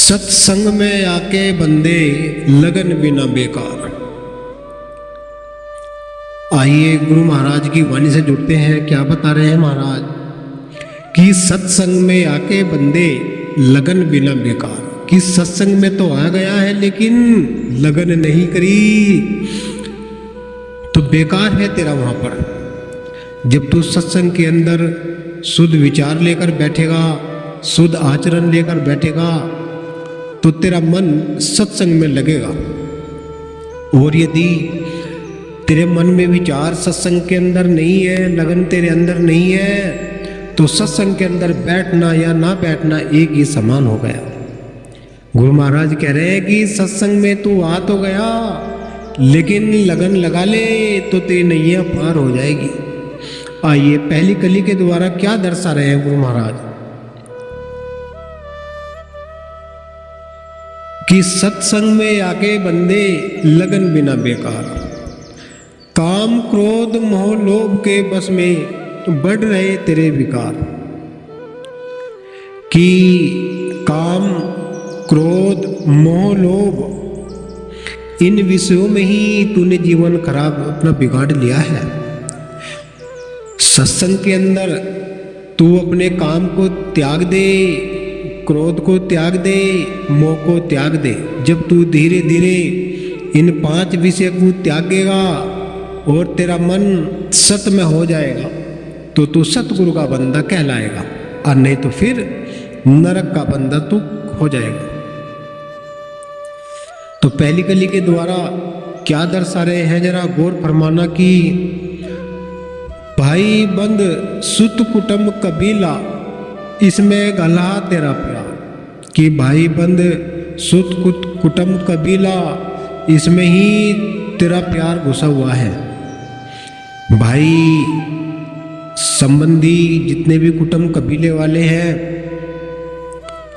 सत्संग में आके बंदे लगन बिना बेकार। आइए गुरु महाराज की वाणी से जुड़ते हैं। क्या बता रहे हैं महाराज कि सत्संग में आके बंदे लगन बिना बेकार। कि सत्संग में तो आ गया है लेकिन लगन नहीं करी तो बेकार है तेरा वहां पर। जब तू सत्संग के अंदर शुद्ध विचार लेकर बैठेगा, शुद्ध आचरण लेकर बैठेगा तो तेरा मन सत्संग में लगेगा। और यदि तेरे मन में विचार सत्संग के अंदर नहीं है, लगन तेरे अंदर नहीं है, तो सत्संग के अंदर बैठना या ना बैठना एक ही समान हो गया। गुरु महाराज कह रहे हैं कि सत्संग में तू आ तो गया लेकिन लगन लगा ले तो तेरी नैया पार हो जाएगी। आइए पहली कली के द्वारा क्या दर्शा रहे हैं गुरु महाराज कि सत्संग में आके बंदे लगन बिना बेकार। काम क्रोध मोह लोभ के बस में बढ़ रहे तेरे विकार। कि काम क्रोध मोह लोभ इन विषयों में ही तूने जीवन खराब अपना बिगाड़ लिया है। सत्संग के अंदर तू अपने काम को त्याग दे, क्रोध को त्याग दे, मोह को त्याग दे। जब तू धीरे धीरे इन 5 विषय को त्यागेगा और तेरा मन सत में हो जाएगा तो तू सतगुरु का बंदा कहलाएगा, और नहीं तो फिर नरक का बंदा तू हो जाएगा। तो पहली कली के द्वारा क्या दर्शा रहे हैं जरा गौर फरमाना कि भाई बंद सुत कुटुंब कबीला इसमें गला तेरा प्यार। कि भाई बंद सुत कुटुंब कबीला इसमें ही तेरा प्यार घुसा हुआ है। भाई संबंधी जितने भी कुटुंब कबीले वाले हैं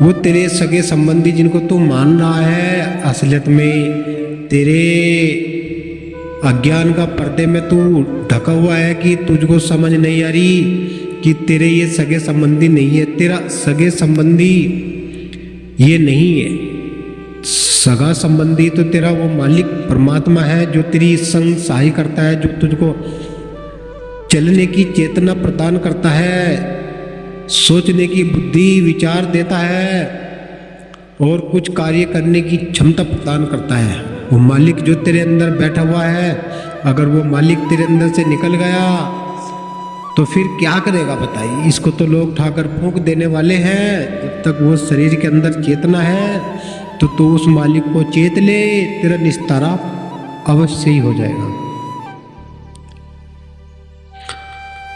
वो तेरे सगे संबंधी जिनको तू मान रहा है, असलियत में तेरे अज्ञान का पर्दे में तू ढका हुआ है कि तुझको समझ नहीं आ रही कि तेरे ये सगे संबंधी नहीं है। तेरा सगे संबंधी ये नहीं है। सगा संबंधी तो तेरा वो मालिक परमात्मा है जो तेरी संग सहाय करता है, जो तुझको चलने की चेतना प्रदान करता है, सोचने की बुद्धि विचार देता है और कुछ कार्य करने की क्षमता प्रदान करता है। वो मालिक जो तेरे अंदर बैठा हुआ है, अगर वो मालिक तेरे अंदर से निकल गया तो फिर क्या करेगा बताइए। इसको तो लोग ठाकर फूंक देने वाले हैं। जब तक वो शरीर के अंदर चेतना है तो तू उस मालिक को चेत ले, तेरा निस्तारा अवश्य ही हो जाएगा।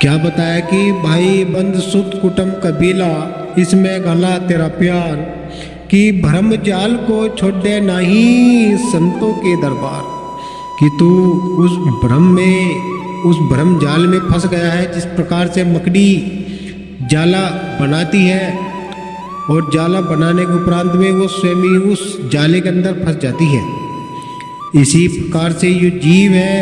क्या बताया कि भाई बंद सुत कुटुंब कबीला इसमें गला तेरा प्यार। कि भ्रम जाल को छोड़े नहीं संतों के दरबार। कि तू उस भ्रम में, उस भ्रम जाल में फंस गया है। जिस प्रकार से मकड़ी जाला बनाती है और जाला बनाने के उपरांत में वो स्वयं ही उस जाले के अंदर फंस जाती है, इसी प्रकार से ये जीव है,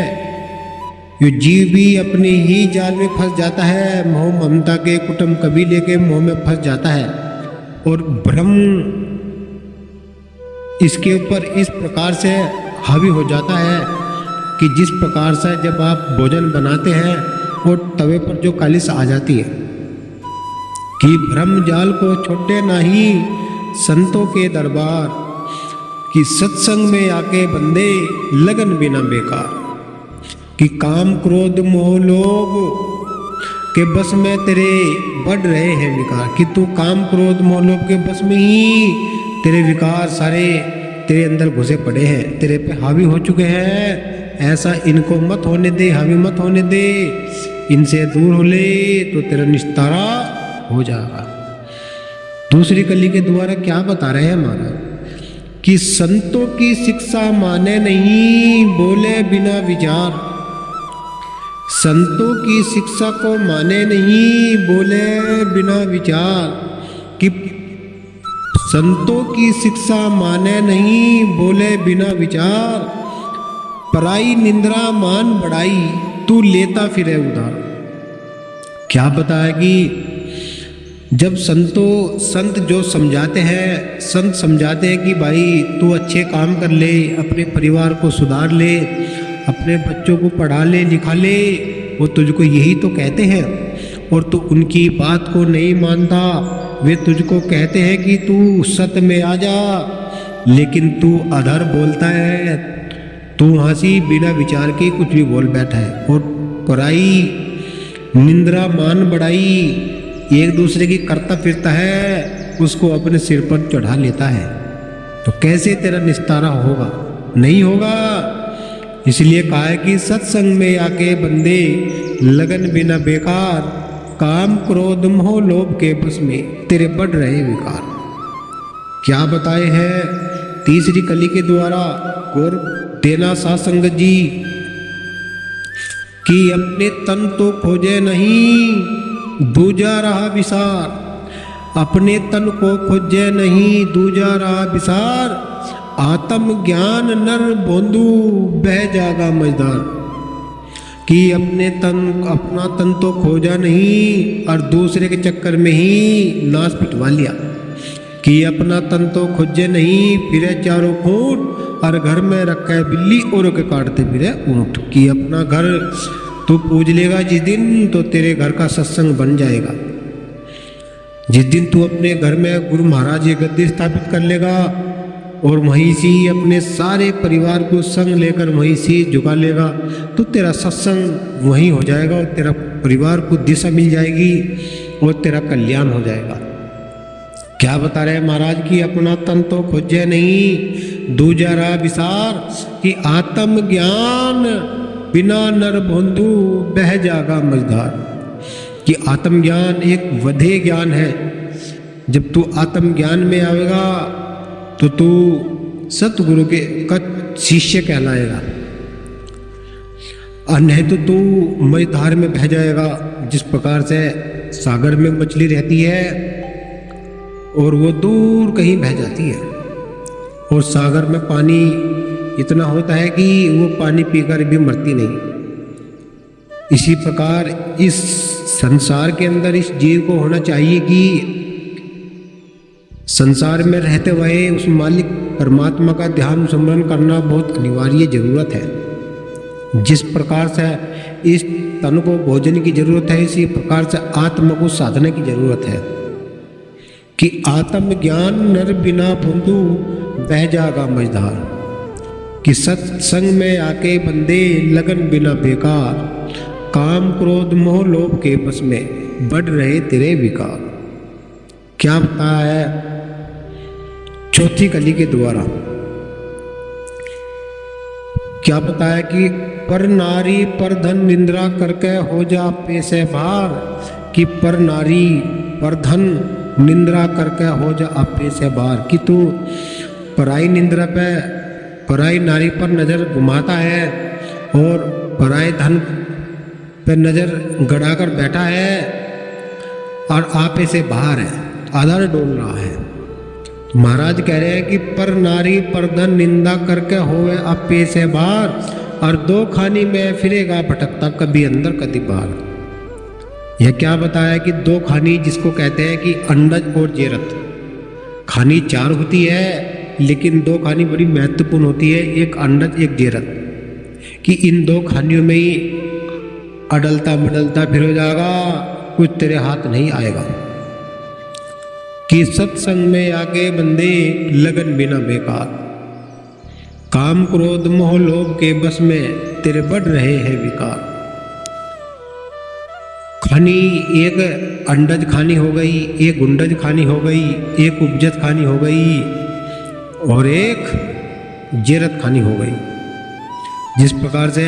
ये जीव भी अपने ही जाल में फंस जाता है। मोह ममता के कुटुंब कबीले के मोह में फंस जाता है और भ्रम इसके ऊपर इस प्रकार से हावी हो जाता है कि जिस प्रकार से जब आप भोजन बनाते हैं और तवे पर जो कालिस आ जाती है। कि भ्रम जाल को छोड़े नहीं संतों के दरबार। कि सत्संग में आके बंदे लगन बिना बेकार। कि काम क्रोध मोह लोभ के बस में तेरे बढ़ रहे हैं विकार। कि तू काम क्रोध मोह लोभ के बस में ही तेरे विकार सारे तेरे अंदर घुसे पड़े हैं, तेरे पे हावी हो चुके हैं। ऐसा इनको मत होने दे, हावी मत होने दे। इनसे दूर हो ले तो तेरा निस्तारा हो जाएगा। दूसरी कली के द्वारा क्या बता रहे हैं महाराज कि संतों की शिक्षा माने नहीं बोले बिना विचार। संतों की शिक्षा को माने नहीं बोले बिना विचार। कि संतों की शिक्षा माने नहीं बोले बिना विचार। पराई निंद्रा मान बढ़ाई तू लेता फिरे उधार। क्या बताया कि जब संत जो समझाते हैं, संत समझाते हैं कि भाई तू अच्छे काम कर ले, अपने परिवार को सुधार ले, अपने बच्चों को पढ़ा ले लिखा ले, वो तुझको यही तो कहते हैं और तू उनकी बात को नहीं मानता। वे तुझको कहते हैं कि तू सत्य में आ जा, लेकिन तू अधर बोलता है, तू हंसी बिना विचार के कुछ भी बोल बैठा है और पराई निंद्रा मान बढ़ाई एक दूसरे की करता फिरता है, उसको अपने सिर पर चढ़ा लेता है। तो कैसे तेरा निस्तारा होगा? नहीं होगा। इसलिए कहा है कि सत्संग में आके बंदे लगन बिना बेकार, काम क्रोध मोह लोभ के बस में तेरे बढ़ रहे विकार। क्या बताए हैं तीसरी कली के द्वारा गौर देना सासंगत जी कि अपने तन तो खोजे नहीं दूजा रहा विसार, अपने तन को खोजे नहीं दूजा रहा विसार, आत्म ज्ञान नर बोंदू बह जागा मजदार। कि अपना तन तो खोजा नहीं और दूसरे के चक्कर में ही नाश पिटवा लिया। कि अपना तन तो खोजे नहीं फिरे चारों खूंट और घर में रखा है बिल्ली और के काटते फिरे ऊंट। कि अपना घर तू पूज लेगा जिस दिन तो तेरे घर का सत्संग बन जाएगा। जिस दिन तू अपने घर में गुरु महाराज ये गद्दी स्थापित कर लेगा और वहीं से अपने सारे परिवार को संग लेकर वहीं से झुका लेगा तो तेरा सत्संग वहीं हो जाएगा और तेरा परिवार को दिशा मिल जाएगी और तेरा कल्याण हो जाएगा। क्या बता रहे हैं महाराज की अपना तन तो खोजे नहीं दूजा रहा विसार, कि आत्म ज्ञान बिना नर बंधु बह जागा मझधार। कि आत्मज्ञान एक वधे ज्ञान है। जब तू आत्मज्ञान में आएगा तो तू सतगुरु के का शिष्य कहलाएगा और नहीं तो तू मझधार में बह जाएगा। जिस प्रकार से सागर में मछली रहती है और वो दूर कहीं बह जाती है और सागर में पानी इतना होता है कि वो पानी पीकर भी मरती नहीं। इसी प्रकार इस संसार के अंदर इस जीव को होना चाहिए कि संसार में रहते हुए उस मालिक परमात्मा का ध्यान स्मरण करना बहुत अनिवार्य जरूरत है। जिस प्रकार से इस तन को भोजन की जरूरत है, इसी प्रकार से आत्मा को साधना की जरूरत है। कि आत्म ज्ञान नर बिना बंधु बह जागा मझधार। कि सत्संग में आके बंदे लगन बिना बेकार, काम क्रोध मोह लोभ के बस में बढ़ रहे तेरे विकार। क्या बताया है चौथी कली के द्वारा? क्या बताया कि पर नारी पर धन निंद्रा करके हो जा पैसे भार। कि पर नारी पर धन निंद्रा करके हो जा आपे से बाहर। कि तू पराई निंद्रा पे पराई नारी पर नज़र घुमाता है और पराई धन पर नज़र गड़ाकर बैठा है और आपे से बाहर है, आधार डोल रहा है। महाराज कह रहे हैं कि पर नारी पर धन निंदा करके होवे आपे से बाहर और दो खानी में फिरेगा भटकता कभी अंदर कभी बाहर। यह क्या बताया कि दो खानी जिसको कहते हैं कि अंडज और जेरत। खानी चार होती है लेकिन दो खानी बड़ी महत्वपूर्ण होती है, एक अंडज एक जेरत। कि इन दो खानियों में ही अडलता बदलता फिर हो जाएगा, कुछ तेरे हाथ नहीं आएगा। कि सत्संग में आके बंदे लगन बिना बेकार, काम क्रोध मोह लोभ के बस में तेरे बढ़ रहे हैं विकार। खानी एक अंडज खानी हो गई, एक गुंडज खानी हो गई, एक उपजत खानी हो गई और एक जेरत खानी हो गई। जिस प्रकार से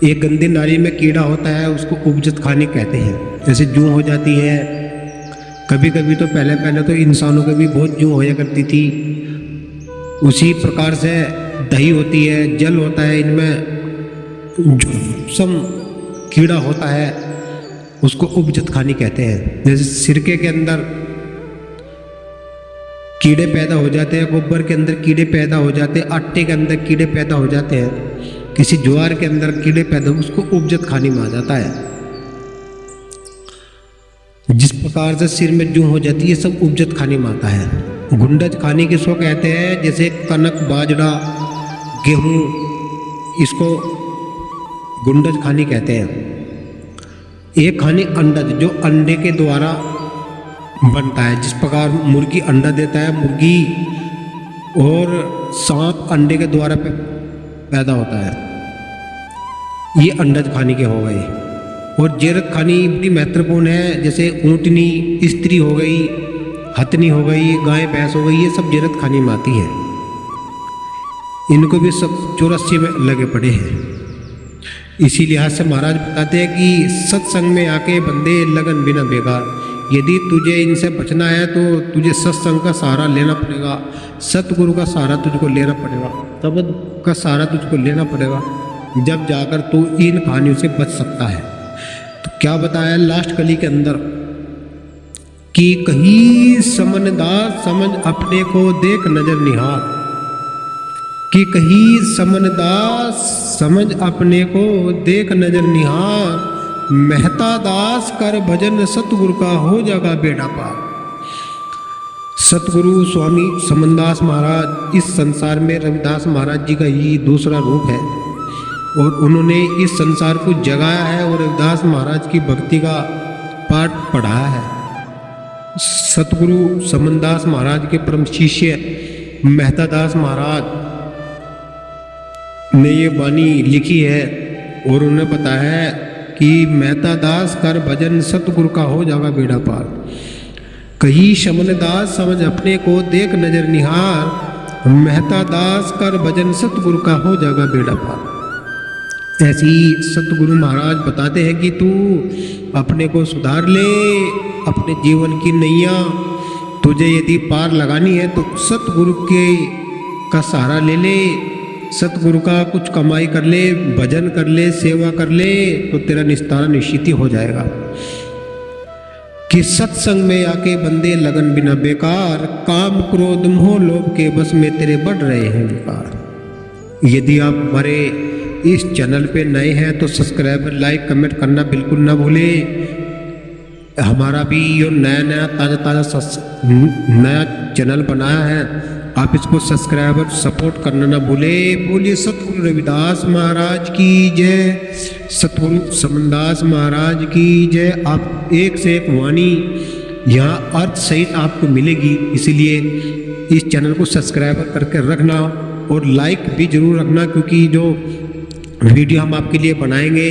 एक गंदी नाली में कीड़ा होता है उसको उपजत खानी कहते हैं। जैसे जूं हो जाती है, कभी कभी तो पहले तो इंसानों के भी बहुत जूं होया करती थी। उसी प्रकार से दही होती है, जल होता है, इनमें सम कीड़ा होता है उसको उपजत खानी कहते हैं। जैसे सिरके के अंदर कीड़े पैदा हो जाते हैं, गोबर के अंदर कीड़े पैदा हो जाते हैं, आटे के अंदर कीड़े पैदा हो जाते हैं, किसी ज्वार के अंदर कीड़े पैदा, उसको उपजत खानी में आ जाता है। जिस प्रकार से सिर में जूं हो जाती है, सब उपजत खाने में आता है। गुंडज खाने किसको कहते हैं? जैसे कनक, बाजरा, गेहूँ, इसको गुंडज खाने कहते हैं। एक खाने अंडज, जो अंडे के द्वारा बनता है। जिस प्रकार मुर्गी अंडा देता है, मुर्गी और सांप अंडे के द्वारा पैदा होता है, ये अंडज खाने के हो गए। और जेरत खानी बड़ी महत्वपूर्ण है, जैसे ऊँटनी, स्त्री हो गई, हथनी हो गई, गाय भैंस हो गई, ये सब जेरत खानी में आती है। इनको भी सब 84 में लगे पड़े हैं। इसी लिहाज से महाराज बताते हैं कि सत्संग में आके बंदे लगन बिना बेकार। यदि तुझे इनसे बचना है तो तुझे सत्संग का सहारा लेना पड़ेगा, सतगुरु का सहारा तुझको लेना पड़ेगा, तब का सहारा तुझको लेना पड़ेगा, जब जाकर तू इन कहानियों से बच सकता है। तो क्या बताया लास्ट कली के अंदर कि कहीं समझदार समझ अपने को देख नजर निहार, कि कहीं समझदार समझ अपने को देख नजर निहार, मेहता दास कर भजन सतगुरु का हो जाएगा बेड़ा पार। सतगुरु स्वामी समनदास महाराज इस संसार में रविदास महाराज जी का ही दूसरा रूप है, और उन्होंने इस संसार को जगाया है और रविदास महाराज की भक्ति का पाठ पढ़ाया है। सतगुरु समनदास महाराज के परम शिष्य मेहता दास महाराज ने ये वाणी लिखी है और उन्हें बताया है कि मेहता दास कर भजन सतगुरु का हो जाएगा बेड़ा पार। कही शमन दास समझ अपने को देख नजर निहार, मेहता दास कर भजन सतगुरु का हो जाएगा बेड़ा पार। ऐसी सतगुरु महाराज बताते हैं कि तू अपने को सुधार ले, अपने जीवन की नैया तुझे यदि पार लगानी है तो सतगुरु के का सहारा ले ले, सतगुरु का कुछ कमाई कर ले, भजन कर ले, सेवा कर ले, तो तेरा निस्तारा निश्चित ही हो जाएगा। कि सत्संग में आके बंदे लगन बिना बेकार, काम क्रोध मोह लोभ के बस में तेरे बढ़ रहे हैं विकार। यदि आप हमारे इस चैनल पे नए हैं तो सब्सक्राइब, लाइक, कमेंट करना बिल्कुल ना भूले। हमारा भी ये नया ताज़ा नया चैनल बनाया है, आप इसको सब्सक्राइब और सपोर्ट करना ना भूले। बोलिए सतगुरु रविदास महाराज की जय, सतगुरु समनदास महाराज की जय। आप एक से एक वाणी यहाँ अर्थ सहित आपको मिलेगी, इसीलिए इस चैनल को सब्सक्राइब करके रखना और लाइक भी जरूर रखना, क्योंकि जो वीडियो हम आपके लिए बनाएंगे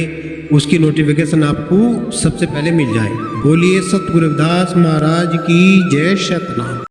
उसकी नोटिफिकेशन आपको सबसे पहले मिल जाए। बोलिए सतगुरु रविदास महाराज की जय। सतनाम।